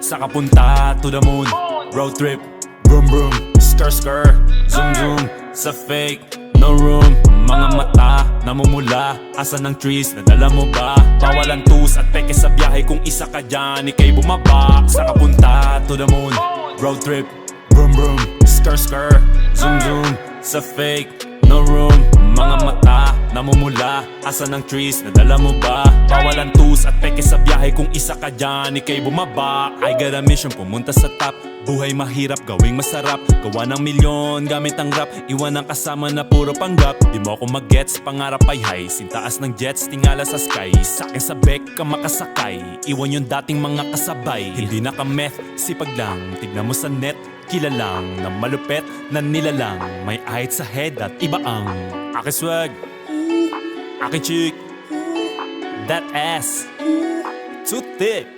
Sa kapunta to the moon, road trip, vroom vroom, skr skr, zoom zoom. Sa fake, no room. Mga mata, namumula. Asan ang trees, nadala mo ba? Bawalan tus at peke sa biyahe. Kung isa ka dyan, ikay bumaba. Sa kapunta to the moon, road trip, vroom vroom, skr skr, zoom zoom. Sa fake, no room. Mga mata, namumula. Asan ang trees, nadala mo ba? Bawalan tus at peke sa biyahe. Kung isa ka dyan, ikay bumaba. I got a mission, pumunta sa top. Buhay mahirap, gawing masarap. Gawa ng milyon, gamit ang rap. Iwan ang kasama na puro panggap. Di mo ako mag-gets, pangarap ay high. Sintaas ng jets, tingala sa sky. Sa'kin sa bek ka makasakay. Iwan yung dating mga kasabay. Hindi na ka-meth, sipag lang. Tignan mo sa net, kilalang na malupet na nilalang. May ahit sa head at iba ang aking swag, aking chick, that ass too thick.